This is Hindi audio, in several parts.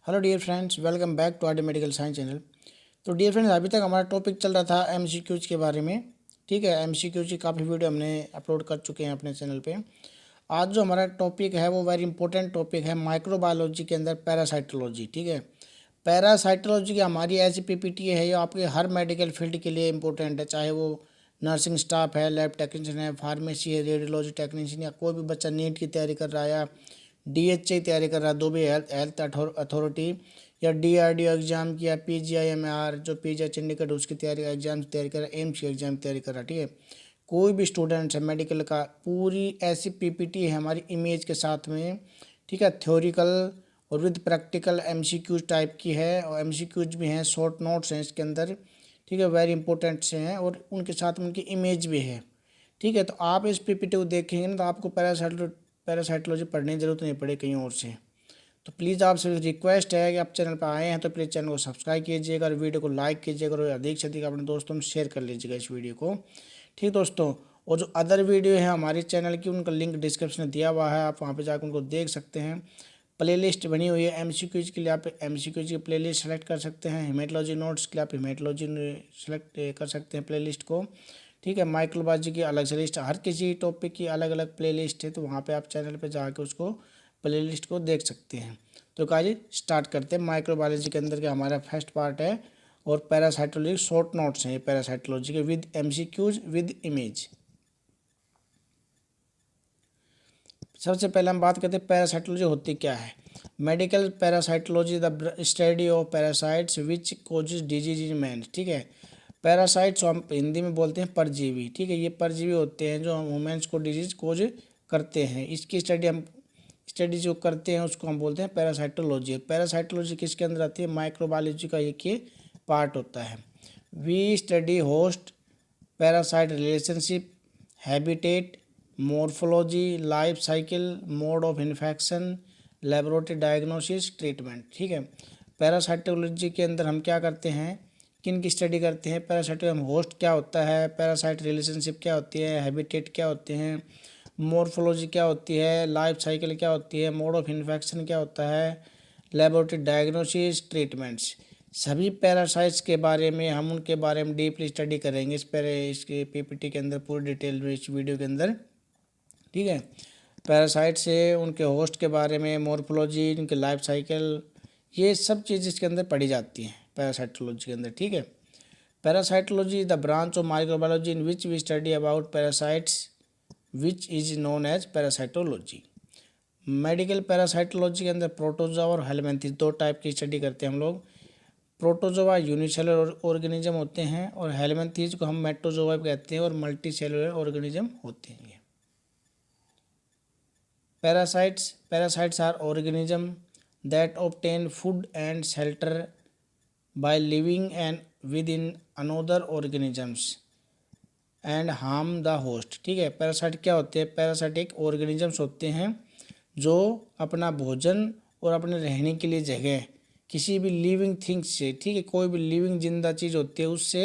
Hello dear friends, welcome back to our medical science channel. तो डियर फ्रेंड्स, अभी तक हमारा टॉपिक चल रहा था एमसीक्यूज के बारे में। ठीक है, एमसीक्यूज की काफ़ी वीडियो हमने अपलोड कर चुके हैं अपने चैनल पे। आज जो हमारा टॉपिक है वो वेरी इंपॉर्टेंट टॉपिक है माइक्रोबायोलॉजी के अंदर पैरासाइटोलॉजी। ठीक है, पैरासाइटोलॉजी की हमारी ऐसी पीपीटी है ये आपके हर मेडिकल फील्ड के लिए इंपॉर्टेंट है, चाहे वो नर्सिंग स्टाफ है, लैब टेक्नीशियन है, फार्मेसी है, रेडियोलॉजी टेक्नीशियन, या कोई भी बच्चा नीट की तैयारी कर रहा है या डीएचए की तैयारी कर रहा है, दो भी हेल्थ अथॉरिटी या डीआरडीओ एग्जाम की, या पीजीआईएमआर जो पीजीआई चंडीगढ़ उसकी तैयारी एग्जाम की तैयारी कर रहा है, एम्स की एग्जाम की तैयारी कर रहा है। ठीक है, कोई भी स्टूडेंट्स है मेडिकल का, पूरी ऐसी पीपीटी है हमारी इमेज के साथ में। ठीक है, थ्योरिकल और विद प्रैक्टिकल एमसीक्यूज टाइप की है, और एमसीक्यूज भी हैं, शॉर्ट नोट्स हैं इसके अंदर। ठीक है, वेरी इंपॉर्टेंट से हैं और उनके साथ में उनकी इमेज भी है। ठीक है, तो आप इस पीपीटी को देखेंगे ना तो आपको पैरासाइटोलॉजी पढ़ने की जरूरत नहीं पड़े कहीं और से। तो प्लीज़ आपसे रिक्वेस्ट है कि आप चैनल पर आए हैं तो प्लीज़ चैनल को सब्सक्राइब कीजिएगा और वीडियो को लाइक कीजिएगा और अधिक से अधिक अपने दोस्तों में शेयर कर लीजिएगा इस वीडियो को। ठीक दोस्तों, और जो अदर वीडियो है हमारे चैनल की उनका लिंक डिस्क्रिप्शन में दिया हुआ है, आप वहाँ पे जाकर उनको देख सकते हैं। प्लेलिस्ट बनी हुई है एमसीक्यूज के लिए, आप एमसीक्यूज की प्लेलिस्ट सेलेक्ट कर सकते हैं। हेमेटोलॉजी नोट्स के लिए आप हेमेटोलॉजी सेलेक्ट कर सकते हैं प्लेलिस्ट को। ठीक है, माइक्रोबायोलॉजी की अलग से लिस्ट, हर किसी टॉपिक की अलग अलग प्लेलिस्ट है, तो वहाँ पे आप चैनल पे जाके उसको प्लेलिस्ट को देख सकते हैं। तो काजी स्टार्ट करते हैं। माइक्रोबायोलॉजी के अंदर के हमारा फर्स्ट पार्ट है और पैरासाइटोलॉजी शॉर्ट नोट्स हैं ये पैरासाइटोलॉजी के विद एमसीक्यूज विद इमेज। सबसे पहले हम बात करते हैं पैरासाइटोलॉजी होती क्या है। Medical parasitology the study of parasites which causes disease in man. ठीक है, पैरासाइट्स हम हिंदी में बोलते हैं परजीवी। ठीक है, ये परजीवी होते हैं जो ह्यूमन्स को डिजीज कोज करते हैं, इसकी स्टडी जो करते हैं उसको हम बोलते हैं पैरासाइटोलॉजी। पैरासाइटोलॉजी किसके अंदर आती है? माइक्रोबायोलॉजी का एक ये पार्ट होता है। We study host parasite relationship, habitat, morphology, life cycle, mode of infection, laboratory diagnosis, treatment. ठीक है, पैरासाइटोलॉजी के अंदर हम क्या करते हैं, किन की स्टडी करते हैं? पैरासाइट हम होस्ट क्या होता है, पैरासाइट रिलेशनशिप क्या होती है, हैबिटेट क्या होते हैं, मॉर्फोलॉजी क्या होती है, लाइफ साइकिल क्या होती है, मोड ऑफ इन्फेक्शन क्या होता है, लेबोरेटरी डायग्नोसिस, ट्रीटमेंट्स। सभी पैरासाइट्स के बारे में हम उनके बारे में डीपली स्टडी करेंगे इसके पीपीटी के अंदर पूरी डिटेल में इस वीडियो के अंदर। ठीक है, पैरासाइट से उनके होस्ट के बारे में, मॉर्फोलॉजी, उनके लाइफ साइकिल, ये सब चीज़ इसके अंदर पढ़ी जाती हैं पैरासाइटोलॉजी के अंदर। ठीक है, parasitology the branch of microbiology in which we study about parasites which is known as parasitology. Medical parasitology के अंदर प्रोटोजोआ और हेलमिंथेस दो टाइप की स्टडी करते हैं हम लोग। प्रोटोजोआ यूनिसेलुलर ऑर्गेनिज्म होते हैं और हेलमिंथेस को हम मेट्रोजोआ कहते हैं और मल्टी सेलुलर ऑर्गेनिज्म होते हैं। Parasites are organisms that obtain food and shelter by living and within another organisms and harm the host. ठीक है, पैरासाइट क्या होते हैं? पैरासाइट एक ऑर्गेनिजम्स होते हैं जो अपना भोजन और अपने रहने के लिए जगह किसी भी लिविंग थिंग्स से, ठीक है, कोई भी लिविंग जिंदा चीज़ होती है उससे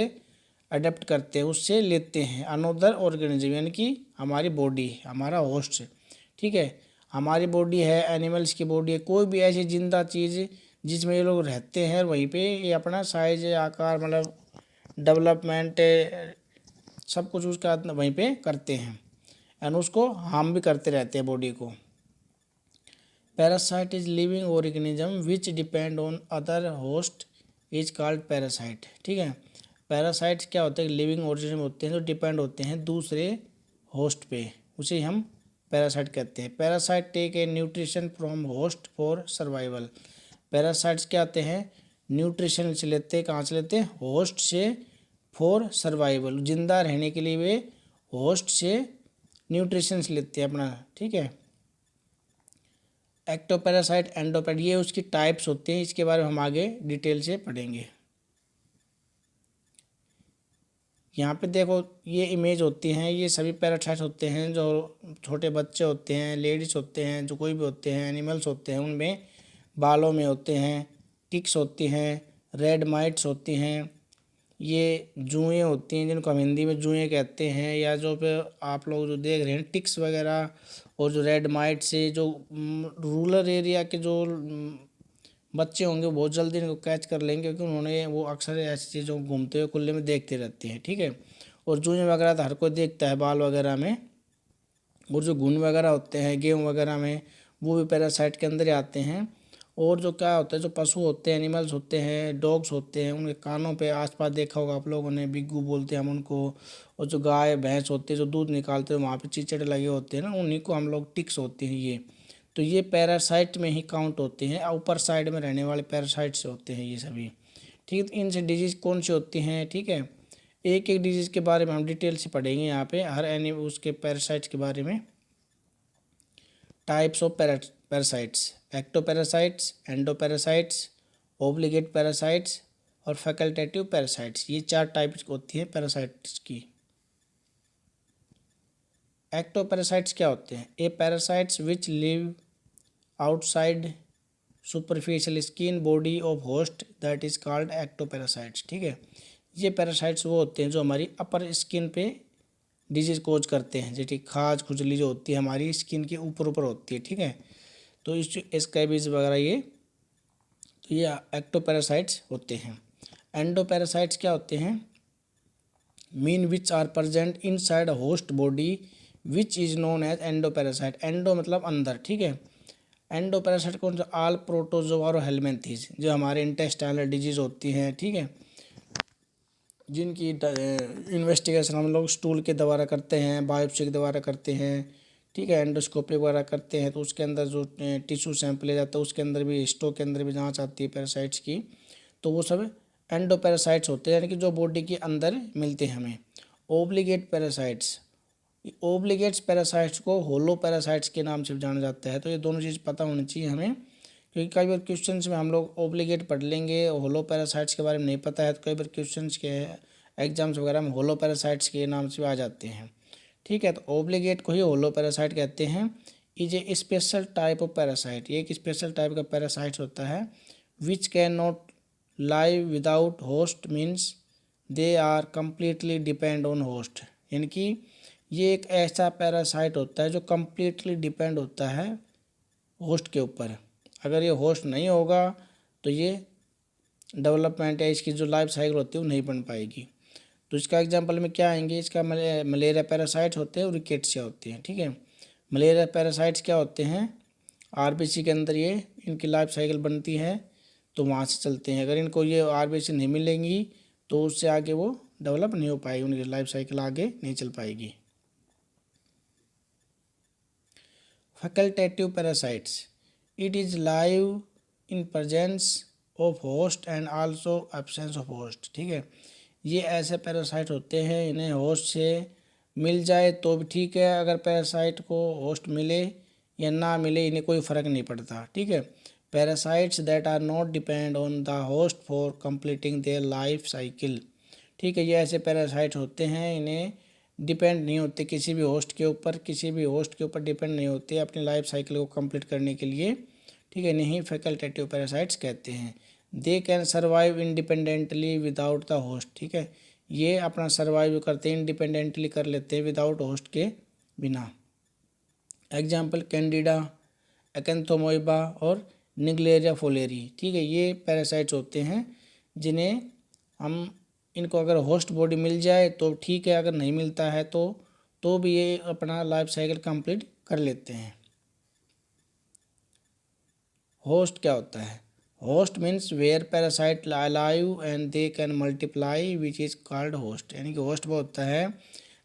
अडेप्ट करते हैं, उससे लेते हैं। अनोदर ऑर्गेनिज्म यानी कि हमारी बॉडी, हमारा होस्ट। ठीक है, हमारी बॉडी है, एनिमल्स की बॉडी है, कोई भी ऐसी जिंदा चीज़ जिसमें ये लोग रहते हैं, वहीं पे ये अपना साइज, आकार, मतलब डेवलपमेंट सब कुछ उसका वहीं पे करते हैं एंड उसको हार्म भी करते रहते हैं बॉडी को। Parasite is living organism which depend on other host is called parasite. ठीक है, पैरासाइट्स क्या होते हैं? लिविंग ऑर्गेनिज्म होते हैं जो डिपेंड होते हैं दूसरे होस्ट पे, उसे हम पैरासाइट कहते हैं। Parasite take a nutrition from host for survival. Parasites क्या आते हैं? न्यूट्रिशन से लेते हैं, कहाँ से लेते हैं? होस्ट से। फॉर सर्वाइवल, जिंदा रहने के लिए वे होस्ट से न्यूट्रिशन लेते हैं अपना। ठीक है, एक्टोपैरासाइट, एंडोपैरासाइट, ये उसकी टाइप्स होते हैं, इसके बारे में हम आगे डिटेल से पढ़ेंगे। यहाँ पे देखो ये इमेज होती हैं, ये सभी पैरासाइट होते हैं जो छोटे बच्चे होते हैं, लेडीज होते हैं, जो कोई भी होते हैं, एनिमल्स होते हैं, उनमें बालों में होते हैं, टिक्स होती हैं, रेड माइट्स होती हैं, ये जुएँ होती हैं जिनको हम हिंदी में जुएँ कहते हैं, या जो पे आप लोग जो देख रहे हैं टिक्स वगैरह, और जो रेड माइट से जो रूरल एरिया के जो बच्चे होंगे वो बहुत जल्दी इनको कैच कर लेंगे, क्योंकि उन्होंने वो अक्सर ऐसी चीज़ों को घूमते हुए खुले में देखते रहते हैं। ठीक है, और जूझे वगैरह तो हर कोई देखता है बाल वगैरह में, और जो घुन वगैरह होते हैं गेहूँ वगैरह में, वो भी पैरासाइट के अंदर ही आते हैं। और जो क्या होता है, जो पशु होते हैं, एनिमल्स होते हैं, डॉग्स होते हैं, उनके कानों पे आसपास देखा होगा आप लोगों ने, बिग्गू बोलते हैं हम उनको। और जो गाय भैंस होती है जो दूध निकालते हैं, वहाँ पे चिचड़े लगे होते हैं ना, उन्हीं को हम लोग टिक्स होते हैं ये। तो ये पैरासाइट में ही काउंट होते हैं, ऊपर साइड में रहने वाले पैरासाइट्स होते हैं ये सभी। ठीक है, तो इनसे डिजीज़ कौन सी होती हैं, ठीक है, एक एक डिजीज़ के बारे में हम डिटेल से पढ़ेंगे यहाँ पे, हर एनी उसके पैरासाइट्स के बारे में। Types of parasites, ectoparasites, endoparasites, obligate parasites और फैकल्टेटिव पैरासाइट्स, ये 4 टाइप्स होती हैं पैरासाइट्स की। एक्टोपैरासाइट्स क्या होते हैं? A parasites which live outside superficial skin body of host, that is called ectoparasites. ठीक है, ये पैरासाइट्स वो होते हैं जो हमारी अपर स्किन पे डिजीज कोज करते हैं, जैसे खाज खुजली जो होती है हमारी स्किन के ऊपर ऊपर होती है। ठीक है, तो इस स्कैबीज वगैरह ये एक्टोपैरासाइट्स होते हैं। एंडोपैरासाइट्स क्या होते हैं? Mean which are present inside host body which is known as endoparasite. Endo मतलब अंदर। ठीक है, एंडोपैरासाइट कौन सा? ऑल प्रोटोजोआ और हेलमिंथेस, जो हमारे इंटेस्टाइनल डिजीज होती हैं। ठीक है, जिनकी इन्वेस्टिगेशन हम लोग स्टूल के द्वारा करते हैं, बायोप्सी के द्वारा करते हैं। ठीक है, एंडोस्कोपी वगैरह करते हैं, तो उसके अंदर जो टिश्यू सैंपल ले जाता है उसके अंदर भी, हिस्टो के अंदर भी जांच आती है पैरासाइट्स की, तो वो सब एंडोपैरासाइट्स होते हैं, यानी कि जो बॉडी के अंदर मिलते हैं हमें। ओब्लिगेट पैरासाइट्स, ओब्लिगेट्स पैरासाइट्स को होलो पैरासाइट्स के नाम से जाना जाता है। तो ये दोनों चीज़ पता होनी चाहिए हमें, क्योंकि कई बार क्वेश्चंस में हम लोग ओब्लिगेट पढ़ लेंगे, होलो पैरासाइट्स के बारे में नहीं पता है, तो कई बार क्वेश्चंस के एग्जाम्स वगैरह में होलो पैरासाइट्स के नाम से आ जाते हैं। ठीक है, तो ओब्लिगेट को ही होलो पैरासाइट कहते हैं। Is a special type of parasite, ये एक स्पेशल टाइप का पैरासाइट होता है। Which can not live without host, means they are completely depend on host, यानी कि ये एक ऐसा पैरासाइट होता है जो कम्प्लीटली डिपेंड होता है होस्ट के ऊपर। अगर ये होस्ट नहीं होगा तो ये डेवलपमेंट या इसकी जो लाइफ साइकिल होती है वो नहीं बन पाएगी। तो इसका एग्जांपल में क्या आएंगे? इसका मलेरिया पैरासाइट्स होते हैं और रिकेट्सिया होती हैं। ठीक है, मलेरिया पैरासाइट्स क्या होते हैं? आरबीसी के अंदर ये इनकी लाइफ साइकिल बनती है, तो वहाँ से चलते हैं। अगर इनको ये आरबीसी नहीं मिलेंगी तो उससे आगे वो डेवलप नहीं हो पाएगी, उनकी लाइफ साइकिल आगे नहीं चल पाएगी। Facultative parasites, it is live in presence of host and also absence of host. ठीक है, ये ऐसे पैरासाइट होते हैं, इन्हें होस्ट से मिल जाए तो भी ठीक है, अगर पैरासाइट को होस्ट मिले या ना मिले इन्हें कोई फ़र्क नहीं पड़ता। ठीक है, parasites that are not depend on the host for completing their life cycle. ठीक है, ये ऐसे पैरासाइट होते हैं, इन्हें डिपेंड नहीं होते किसी भी होस्ट के ऊपर, किसी भी होस्ट के ऊपर डिपेंड नहीं होते अपनी लाइफ साइकिल को कंप्लीट करने के लिए। ठीक है, इन्हें फैकल्टेटिव पैरासाइट्स कहते हैं। They can survive independently without the host. ठीक है, ये अपना सर्वाइव करते हैं, इंडिपेंडेंटली कर लेते हैं विदाउट होस्ट के बिना। एग्जाम्पल कैंडिडा, एक्एंथोमोइबा और निग्लेरिया फोलेरी। ठीक है, ये पैरासाइट्स होते हैं जिन्हें हम, इनको अगर होस्ट बॉडी मिल जाए तो ठीक है, अगर नहीं मिलता है तो भी ये अपना लाइफ साइकिल कंप्लीट कर लेते हैं। होस्ट क्या होता है? Host means where parasite live and they can multiply which is called host, यानी कि होस्ट वो होता है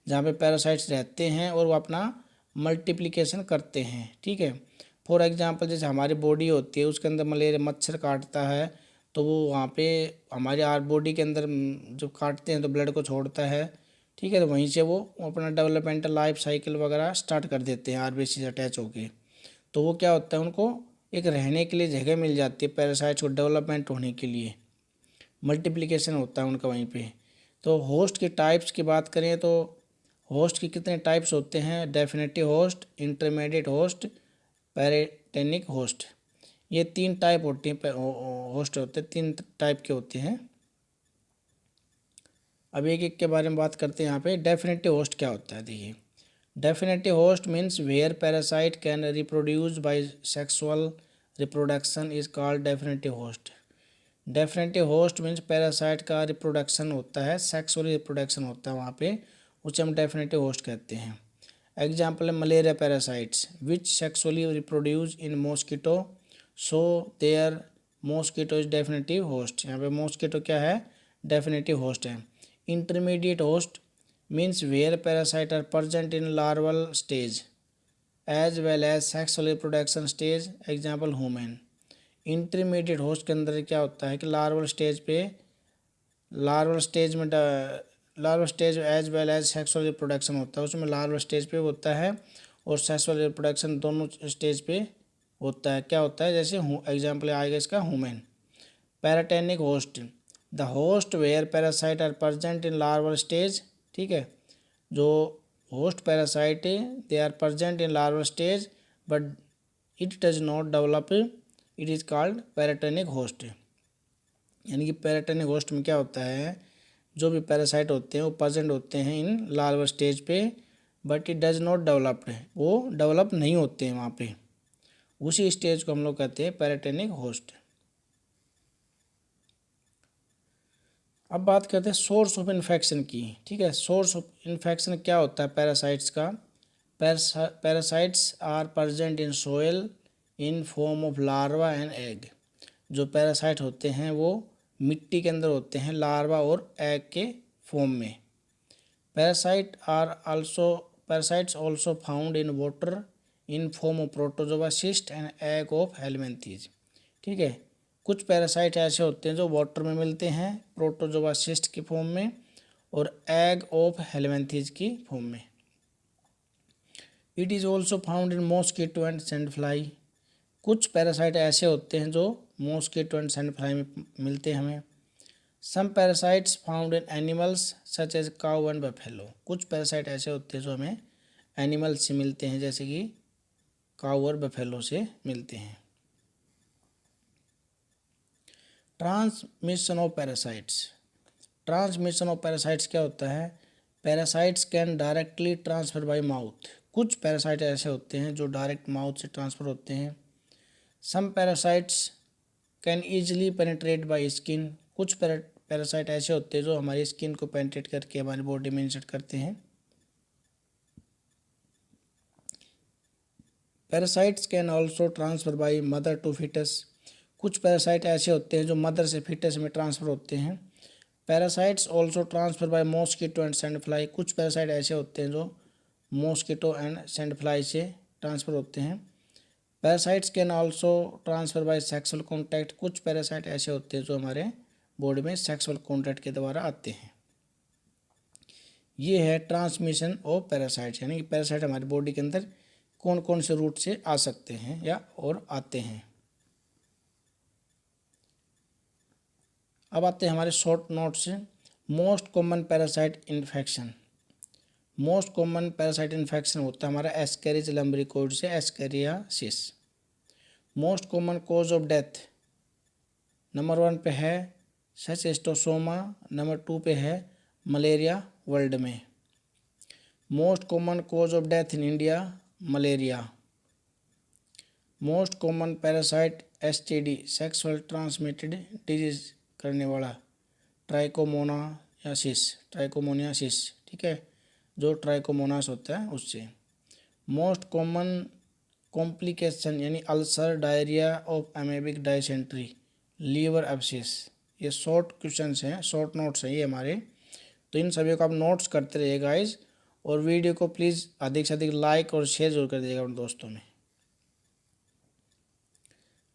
जहाँ पे पैरासाइट्स रहते हैं और वो अपना मल्टीप्लिकेशन करते हैं। ठीक है, फॉर एग्जांपल जैसे हमारी बॉडी होती है उसके अंदर मलेरिया मच्छर काटता है, तो वो वहाँ पे हमारे बॉडी के अंदर जब काटते हैं तो ब्लड को छोड़ता है। ठीक है, तो वहीं से वो अपना डेवलपमेंटल लाइफ साइकिल वगैरह स्टार्ट कर देते हैं आरबीसी से अटैच होके। तो वो क्या होता है, उनको एक रहने के लिए जगह मिल जाती है पैरासाइट्स को डेवलपमेंट होने के लिए, मल्टीप्लिकेशन होता है उनका वहीं पे। तो होस्ट की टाइप्स की बात करें तो होस्ट के कितने टाइप्स होते हैं? Definitive host, intermediate host, paratenic host. ये 3 टाइप होती हैं, होस्ट होते हैं 3 टाइप के होते हैं। अब एक एक के बारे में बात करते हैं। यहाँ पे डेफिनेटिव होस्ट क्या होता है, देखिए। Definitive host means where parasite can reproduce by sexual reproduction is called definitive host. Definitive host means parasite का रिप्रोडक्शन होता है, सेक्सुअली रिप्रोडक्शन होता है वहाँ पे, उसे हम डेफिनेटिव होस्ट कहते हैं। एग्जाम्पल है malaria parasites which sexually reproduce in mosquito, so there mosquito is definitive host. यहाँ पे मॉस्किटो क्या है, डेफिनेटिव होस्ट है। Intermediate host means where parasite are present in larval stage as well as sexual reproduction stage, example human. Intermediate host के अंदर क्या होता है कि लार्वल स्टेज में larval stage as well as sexual reproduction होता है, उसमें लार्वल स्टेज पे होता है और सेक्सुअल रिप्रोडक्शन दोनों स्टेज पे होता है। क्या होता है, जैसे एग्जाम्पल आएगा इसका human. Paratenic host the host where parasite are present in larval stage, ठीक है, जो host parasite they are present in larval stage but it does not develop, it is called paratenic host. यानी कि पैराटेनिक होस्ट में क्या होता है, जो भी पैरासाइट होते हैं वो प्रेजेंट होते हैं इन लार्वल स्टेज पे, but it does not developed, वो डेवलप नहीं होते हैं वहाँ पे, उसी स्टेज को हम लोग कहते हैं पैराटेनिक होस्ट। अब बात करते हैं सोर्स ऑफ इन्फेक्शन की, ठीक है। सोर्स ऑफ इन्फेक्शन क्या होता है पैरासाइट्स का। Parasites are present in soil in form of larva and egg. जो पैरासाइट होते हैं वो मिट्टी के अंदर होते हैं लार्वा और एग के फॉर्म में। Parasites also found in water in form of protozoa cyst and egg of helminths, ठीक है। कुछ पैरासाइट ऐसे होते हैं जो वाटर में मिलते हैं प्रोटोजोआ सिस्ट की फॉर्म में और एग ऑफ हेलमिंथीज की फॉर्म में। It is also found in mosquito and sand fly. कुछ पैरासाइट ऐसे होते हैं जो मॉस्किटो एंड सैंड फ्लाई में मिलते हैं हमें। Some parasites found in animals such as cow and buffalo. कुछ पैरासाइट ऐसे होते हैं जो हमें एनिमल्स से मिलते हैं, जैसे कि काउ और बफेलो से मिलते हैं। Transmission of parasites. Transmission of parasites क्या होता है, parasites can directly transfer by mouth. कुछ पैरासाइट ऐसे होते हैं जो डायरेक्ट माउथ से ट्रांसफ़र होते हैं। Some parasites can easily penetrate by skin. कुछ पैरासाइट ऐसे होते हैं जो हमारी स्किन को पेनिट्रेट करके हमारी बॉडी में इंसर्ट करते हैं। Parasites can also transfer by mother to fetus. कुछ पैरासाइट ऐसे होते हैं जो मदर से फिटस में ट्रांसफ़र होते हैं। Parasites also transfer bye mosquito and sand fly. कुछ पैरासाइट ऐसे होते हैं जो मॉस्किटो एंड सैंड फ्लाई से ट्रांसफ़र होते हैं। Parasites can also transfer by sexual contact. कुछ पैरासाइट ऐसे होते हैं जो हमारे बॉडी में सेक्सुअल कॉन्टैक्ट के द्वारा आते हैं। ये है ट्रांसमिशन ऑफ पैरासाइट्स, यानी कि पैरासाइट हमारी बॉडी के अंदर कौन कौन से रूट से आ सकते हैं या और आते हैं। अब आते हैं हमारे शॉर्ट नोट से। Most common parasite infection. Most common parasite infection होता है हमारा एस्केरिच लम्बरिकोइड से ascariasis. Most common cause of death number 1 पे है शिस्टोसोमा, नंबर 2 पे है मलेरिया वर्ल्ड में। Most common cause of death in India malaria. Most common parasite STD sexual transmitted disease करने वाला ट्राइकोमोनियासिस, ठीक है, जो ट्राइकोमोनास होता है उससे। मोस्ट कॉमन कॉम्प्लिकेशन यानी ulcer, diarrhoea of amoebic dysentery, liver abscess. ये शॉर्ट क्वेश्चंस हैं, शॉर्ट नोट्स हैं ये हमारे, तो इन सभी को आप नोट्स करते रहिए गाइज, और वीडियो को प्लीज़ अधिक से अधिक लाइक और शेयर जरूर कर दीजिएगा अपने दोस्तों में।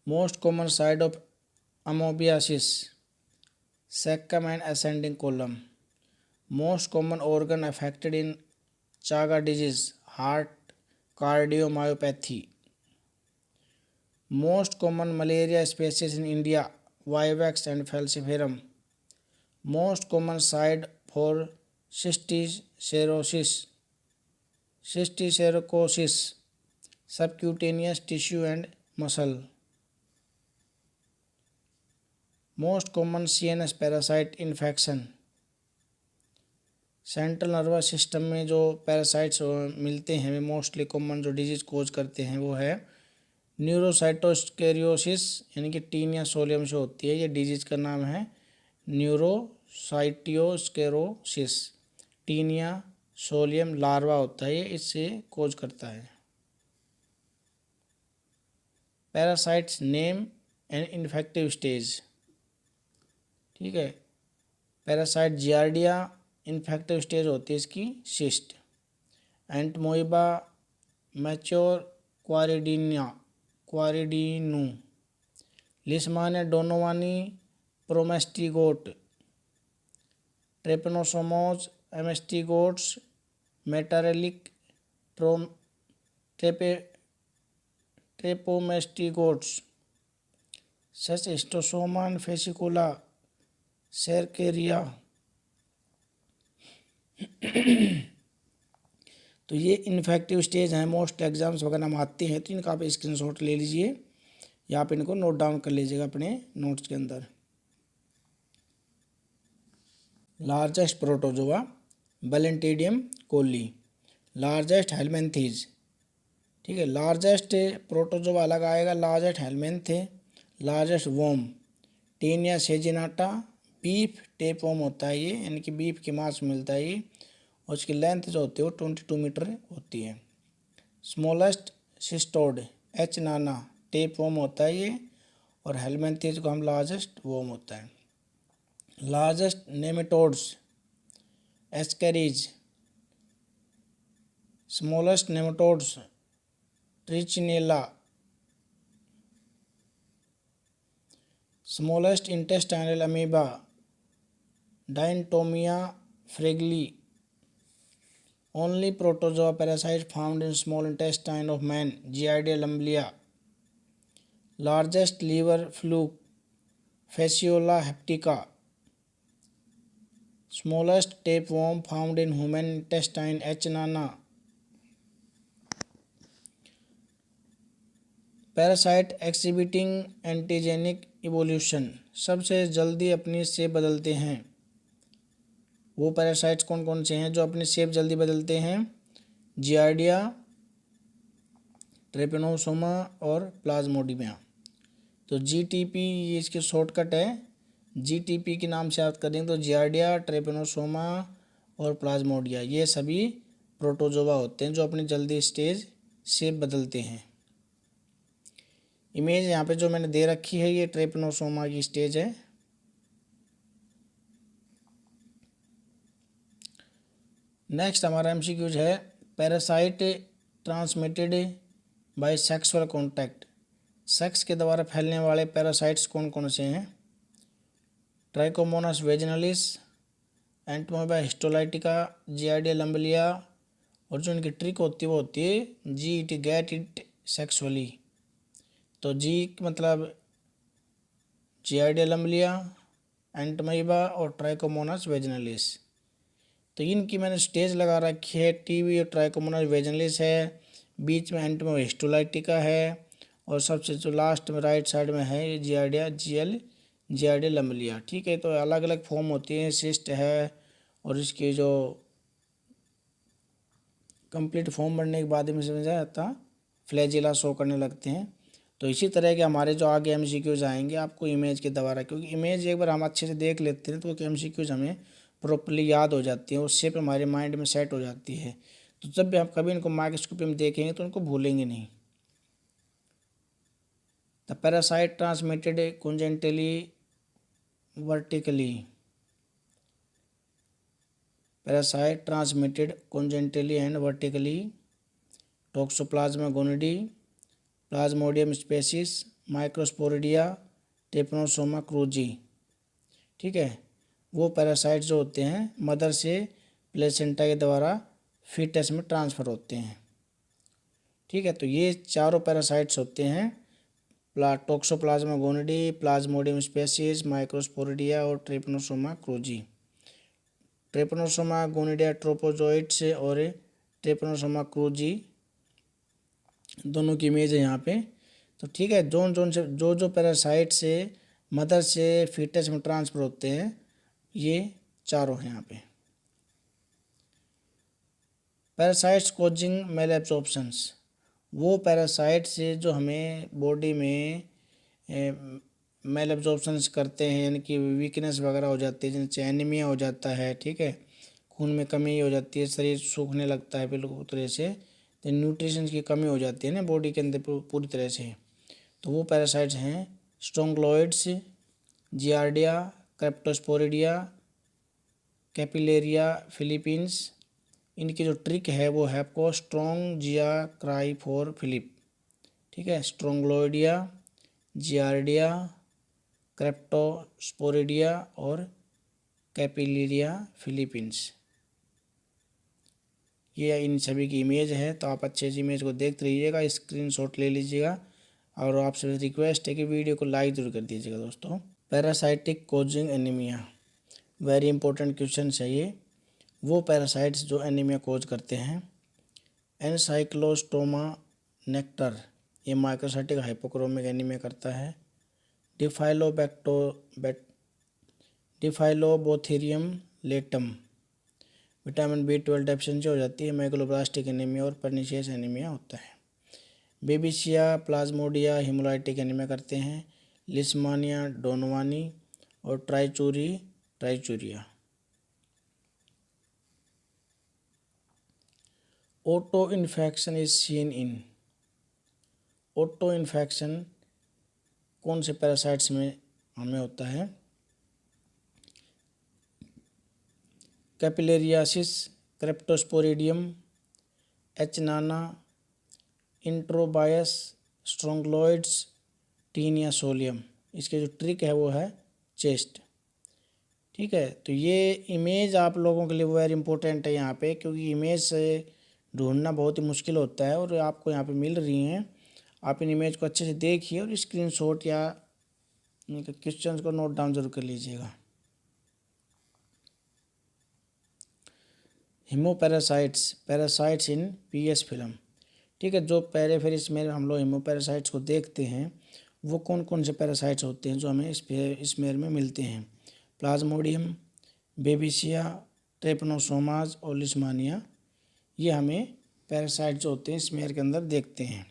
Most common side of amoebiasis caecum and ascending colon. Most common organ affected in Chagas disease heart, cardiomyopathy. Most common malaria species in India vivax and falciparum. Most common side for cysticercosis subcutaneous tissue and muscle. Most common CNS parasite infection. Central nervous system में जो पैरासाइट्स मिलते हैं, मोस्टली कॉमन जो डिजीज़ कोज करते हैं वो है न्यूरोसाइटोस्केरियोसिस यानी कि टीनिया सोलियम से होती है। ये डिजीज का नाम है न्यूरोसाइटियोस्केरोसिस। टीनिया सोलियम लार्वा होता है, ये इससे कोज करता है। Parasites name and infective stage. ठीक है, पैरासाइट जियार्डिया, इन्फेक्टिव स्टेज होती है इसकी सिस्ट। एंटमोइबा मैच्योर क्वारिडीनू। Leishmania donovani promastigote. Trypanosoma amastigotes metacyclic trypomastigotes Schistosoma Fasciola cercaria. तो ये इन्फेक्टिव स्टेज हैं, मोस्ट एग्जाम्स वगैरह में आते हैं, तो इनका आप स्क्रीनशॉट ले लीजिए या आप इनको नोट डाउन कर लीजिएगा अपने नोट्स के अंदर। Largest protozoa Balantidium coli. Largest helminths. ठीक है, लार्जेस्ट प्रोटोजोआ अलग आएगा, लार्जेस्ट हेलमिंथ है। Largest worm Taenia saginata. Beef tapeworm होता है ये, यानी कि बीफ के मांस मिलता है ये, और उसकी लेंथ जो होती है वो 22 मीटर होती है। स्मॉलेस्ट सिस्टोड एच नाना टेपवॉर्म होता है ये, और हेलमिंथेज को हम लार्जेस्ट वोम होता है। Largest nematodes Ascaris. Smallest nematodes Trichinella. Smallest intestinal amoeba Dientamoeba fragilis. Only protozoa parasite found in small intestine of man, Giardia lumbalia. Largest liver fluke, Fasciola hepatica. Smallest tapeworm found in human intestine, H. nana. Parasite exhibiting antigenic evolution. सबसे जल्दी अपनी शेप बदलते हैं वो पैरासाइट्स कौन कौन से हैं जो अपनी शेप जल्दी बदलते हैं? जियार्डिया, ट्रेपेनोसोमा और प्लाज्मोडियम। तो जीटीपी ये इसकी शॉर्टकट है, जीटीपी के नाम से याद करें तो जियार्डिया, ट्रेपेनोसोमा और प्लाज्मोडिया ये सभी प्रोटोजोआ होते हैं जो अपनी जल्दी स्टेज शेप बदलते हैं। इमेज यहाँ पे जो मैंने दे रखी है ये ट्रेपेनोसोमा की स्टेज है। नेक्स्ट हमारा एमसीक्यूज है parasite transmitted by sexual contact. Sex के द्वारा फैलने वाले पैरासाइट्स कौन कौन से हैं? ट्राइकोमोनास वेजिनालिस, एंटमोइबा हिस्टोलाइटिका, जियार्डिया लम्बलिया, और जो इनकी ट्रिक होती है वो होती है जी इट गेट इट सेक्सुअली। तो जी मतलब जियार्डिया लम्बलिया, एंटमोइबा और ट्राइकोमोनास वेजिनालिस। तो इनकी मैंने स्टेज लगा रखी है, टीवी और ट्राइकोमोनास वेजिनालिस है, बीच में एंटमोइबा हिस्टोलाइटिका है, और सबसे जो लास्ट में राइट साइड में है ये जियार्डिया लम्बलिया। ठीक है, तो अलग अलग फॉर्म होती है, सिस्ट है, और इसकी जो कंप्लीट फॉर्म बनने के बाद में समझ आता फ्लैजिला शो करने लगते हैं। तो इसी तरह के हमारे जो आगे एमसीक्यूज आएंगे आपको इमेज के द्वारा, क्योंकि इमेज एक बार हम अच्छे से देख लेते हैं तो एमसीक्यूज हमें प्रॉपर्ली याद हो जाती है, उससे पे हमारे माइंड में सेट हो जाती है। तो जब भी आप कभी इनको माइक्रोस्कोपी में देखेंगे तो उनको भूलेंगे नहीं। The parasite transmitted congenitally vertically. Parasite transmitted congenitally and vertically. Toxoplasma gondii, Plasmodium species, microsporidia, Trypanosoma cruzi. ठीक है, वो पैरासाइट जो होते हैं मदर से प्लेसेंटा के द्वारा फीटस में ट्रांसफ़र होते हैं। ठीक है, तो ये चारों पैरासाइट्स होते हैं टोक्सोप्लाज्मा गोनिडी, प्लाज्मोडियम स्पेसिस, माइक्रोस्पोरिडिया और ट्रिपनोसोमा क्रूजी। ट्रिपनोसोमा गोनिडिया ट्रोपोजोइट्स और ट्रिपनोसोमा क्रूजी दोनों की इमेज है यहाँ पे। तो ठीक है, जोन से जो पैरासाइट से मदर से फीटस में ट्रांसफ़र होते हैं ये चारों हैं यहाँ पे। Parasites causing malabsorptions. वो पैरासाइट्स जो हमें बॉडी में मेल एब्जॉर्प्शंस करते हैं, यानी कि वीकनेस वगैरह हो जाती है, जिनसे एनीमिया हो जाता है, ठीक है, खून में कमी हो जाती है, शरीर सूखने लगता है बिल्कुल तरह से, तो न्यूट्रिशन की कमी हो जाती है ना बॉडी के अंदर पूरी तरह से। तो वो पैरासाइट्स हैं स्ट्रोंगलोइड्स, जियार्डिया, क्रेप्टोस्पोरिडिया, कैपिलेरिया फिलीपींस। इनकी जो ट्रिक है वो है आपको स्ट्रोंग जिया क्राई फॉर फिलिप, ठीक है, स्ट्रोंगलोइडिया, जियार्डिया, क्रेप्टोस्पोरिडिया और कैपिलेरिया फिलीपींस। ये इन सभी की इमेज है, तो आप अच्छे से इमेज को देखते रहिएगा, स्क्रीनशॉट ले लीजिएगा, और आपसे रिक्वेस्ट है कि वीडियो को लाइक जरूर कर दीजिएगा दोस्तों। Parasitic causing anaemia, very important question है ये। वो पैरासाइट्स जो एनीमिया कोज करते हैं, एनसाइक्लोस्टोमा नेक्टर, ये माइक्रोसाइटिक हाइपोक्रोमिक एनीमिया करता है। डिफाइलोबोथेरियम लेटम, विटामिन B12 डेफिशिएंसी हो जाती है, मैकुलोब्लास्टिक एनीमिया और पर्निशियस एनीमिया होता है। बेबिशिया प्लाज्मोडिया हिमोलाइटिक एनीमिया करते हैं, लिस्मानिया डोनवानी और Trichuris. Auto infection is seen in, auto infection कौन से पैरासाइट्स में हमें होता है? Capillariasis, Cryptosporidium, H nana, Enterobius, Strongyloides, Taenia solium. इसके जो ट्रिक है वो है चेस्ट, ठीक है। तो ये इमेज आप लोगों के लिए वेरी इंपॉर्टेंट है यहाँ पे, क्योंकि इमेज से ढूंढना बहुत ही मुश्किल होता है, और आपको यहाँ पे मिल रही हैं। आप इन इमेज को अच्छे से देखिए और स्क्रीनशॉट या क्वेश्चंस को नोट डाउन जरूर कर लीजिएगा। हिमोपैरासाइट्स, पैरासाइट्स इन PS फिल्म, ठीक है। जो पेरिफेरस में हम लोग हिमोपैरासाइट्स को देखते हैं, वो कौन कौन से पैरासाइट्स होते हैं जो हमें स्मेयर में मिलते हैं? प्लाज्मोडियम, बेबिशिया, ट्रेपनोसोमाज और लिस्मानिया, ये हमें पैरासाइट्स होते हैं स्मेयर के अंदर देखते हैं।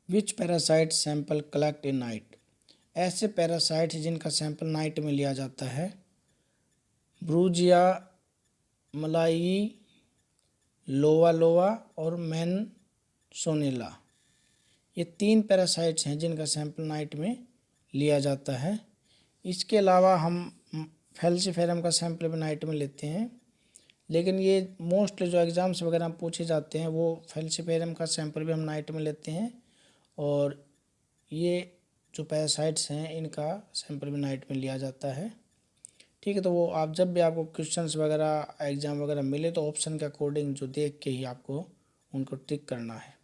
Which parasite sample collect in night, ऐसे पैरासाइट्स जिनका सैंपल नाइट में लिया जाता है। ब्रूजिया मलाई, लोवा और मैनसोनेला, ये 3 पैरासाइट्स हैं जिनका सैंपल नाइट में लिया जाता है। इसके अलावा हम फैल्सीफेरम का सैंपल भी नाइट में लेते हैं, लेकिन ये मोस्टली जो एग्ज़ाम्स वगैरह पूछे जाते हैं वो फैल्सीफेरम का सैंपल भी हम नाइट में लेते हैं, और ये जो पैरासाइट्स हैं इनका सैंपल भी नाइट में लिया जाता है, ठीक है। तो वो आप जब भी आपको क्वेश्चंस वगैरह एग्ज़ाम वगैरह मिले तो ऑप्शन के अकॉर्डिंग जो देख के ही आपको उनको टिक करना है।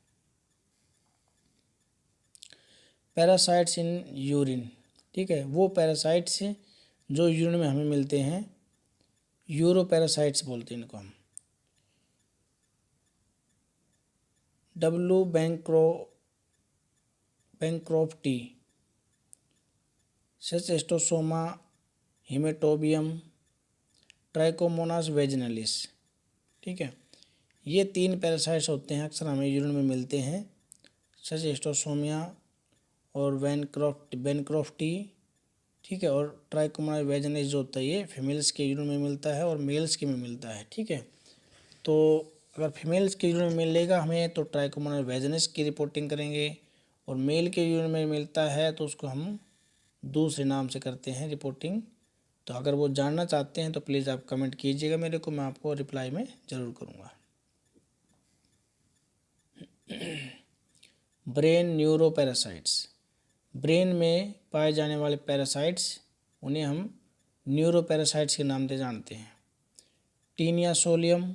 पैरासाइट्स इन यूरिन, ठीक है, वो पैरासाइट्स जो यूरिन में हमें मिलते हैं, यूरोपैरासाइट्स बोलते हैं इनको हम। W. बैंक्रोफ्टी, सेस्टोसोमा हिमेटोबियम, ट्राइकोमोनास वेजिनलिस, ठीक है। ये 3 पैरासाइट्स होते हैं अक्सर हमें यूरिन में मिलते हैं, सेस्टोसोमिया और बैंक्रोफ्टी, ठीक है, और ट्राइकोमोनास वेजिनलिस जो होता है ये फीमेल्स के यूरिन में मिलता है और मेल्स के में मिलता है, ठीक है। तो अगर फीमेल्स के यूरिन में मिलेगा हमें तो ट्राइकोमोनास वेजिनलिस की रिपोर्टिंग करेंगे, और मेल के यूरिन में मिलता है तो उसको हम दूसरे नाम से करते हैं रिपोर्टिंग। तो अगर वो जानना चाहते हैं तो प्लीज़ आप कमेंट कीजिएगा मेरे को, मैं आपको रिप्लाई में ज़रूर करूँगा। ब्रेन न्यूरोपैरासाइट्स, ब्रेन में पाए जाने वाले पैरासाइट्स उन्हें हम न्यूरोपैरासाइट्स के नाम से जानते हैं। टीनिया सोलियम,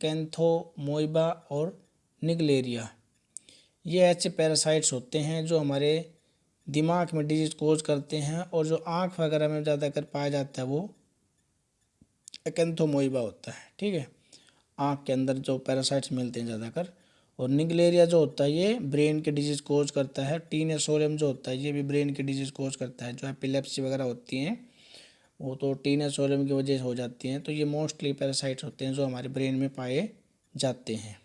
कैंथोमोइबा और निगलेरिया, ये ऐसे पैरासाइट्स होते हैं जो हमारे दिमाग में डिजीज कोज करते हैं, और जो आँख वगैरह में ज़्यादातर पाया जाता है वो कैंथोमोइबा होता है, ठीक है, आँख के अंदर जो पैरासाइट्स मिलते हैं ज़्यादातर। और निगलेरिया जो होता है ये ब्रेन के डिजीज़ कोज करता है। टीनिया सोलियम जो होता है ये भी ब्रेन के डिजीज़ कोज करता है, जो एपिलेप्सी वगैरह होती हैं वो तो टीनस सोलियम की वजह से हो जाती हैं। तो ये मोस्टली पैरासाइट्स होते हैं जो हमारे ब्रेन में पाए जाते हैं।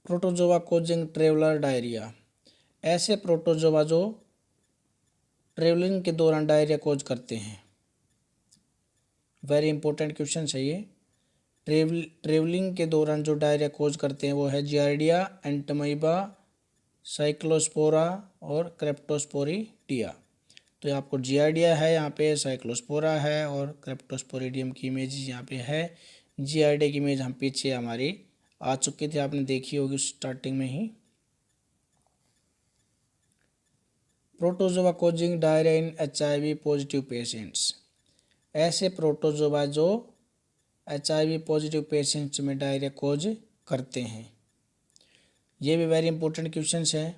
प्रोटोजोआ कोजिंग ट्रेवलर डायरिया, ऐसे प्रोटोजोआ जो ट्रेवलिंग के दौरान डायरिया कोज करते हैं। वेरी इंपॉर्टेंट क्वेश्चन है ये। ट्रेवलिंग के दौरान जो डायरिया कोज करते हैं वो है जियार्डिया, एंटमीबा, साइक्लोस्पोरा और क्रेप्टोस्पोरिडिया। तो ये आपको जियार्डिया है यहाँ पे, साइक्लोस्पोरा है और क्रेप्टोस्पोरिडियम की इमेज यहाँ पे है। जियार्डिया की इमेज हम पीछे हमारी आ चुकी थी, आपने देखी होगी स्टार्टिंग में ही। Protozoa causing diarrhoea in HIV positive patients, ऐसे प्रोटोजोआ जो HIV पॉजिटिव पेशेंट्स में डायरिया कोज करते हैं। ये भी वेरी इंपॉर्टेंट क्वेश्चन है,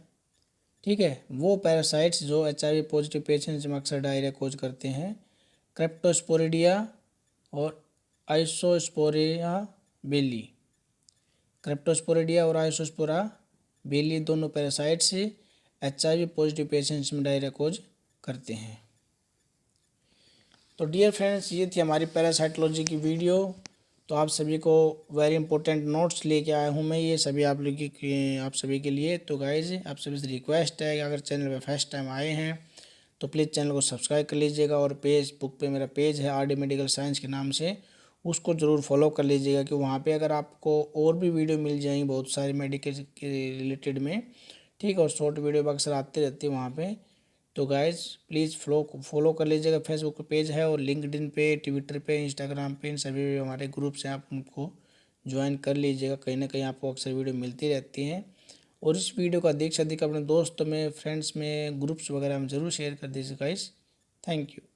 ठीक है। वो पैरासाइट्स जो HIV पॉजिटिव पेशेंट्स में अक्सर डायरिया कोज करते हैं, क्रेप्टोस्पोरिडिया और आइसोस्पोरिया बेली। क्रेप्टोस्पोरिडिया और आइसोस्पोरा बेली दोनों पैरासाइट्स HIV पॉजिटिव पेशेंट्स में डायरिया कोज करते हैं। तो डियर फ्रेंड्स, ये थी हमारी पैरासाइटोलॉजी की वीडियो। तो आप सभी को वेरी इंपॉर्टेंट नोट्स लेके आया हूँ मैं, ये सभी आप सभी के लिए। तो गाइज आप सभी से रिक्वेस्ट है कि अगर चैनल पे फर्स्ट टाइम आए हैं तो प्लीज़ चैनल को सब्सक्राइब कर लीजिएगा और फेसबुक पे मेरा पेज है RD मेडिकल साइंस के नाम से, उसको ज़रूर फॉलो कर लीजिएगा कि वहाँ पे अगर आपको और भी वीडियो मिल जाएंगी बहुत सारी मेडिकल के रिलेटेड में, ठीक है। और शॉर्ट वीडियो अक्सर आती रहती है वहाँ पे। तो गाइज प्लीज़ फॉलो कर लीजिएगा। फेसबुक पे पेज है और लिंक्डइन पे, ट्विटर पे, इंस्टाग्राम पे, इन सभी हमारे ग्रुप्स हैं, आप उनको ज्वाइन कर लीजिएगा। कहीं ना कहीं आपको अक्सर वीडियो मिलती रहती हैं। और इस वीडियो को अधिक से अधिक अपने दोस्तों में, फ्रेंड्स में, ग्रुप्स वगैरह में ज़रूर शेयर कर दीजिए गाइज। Thank you.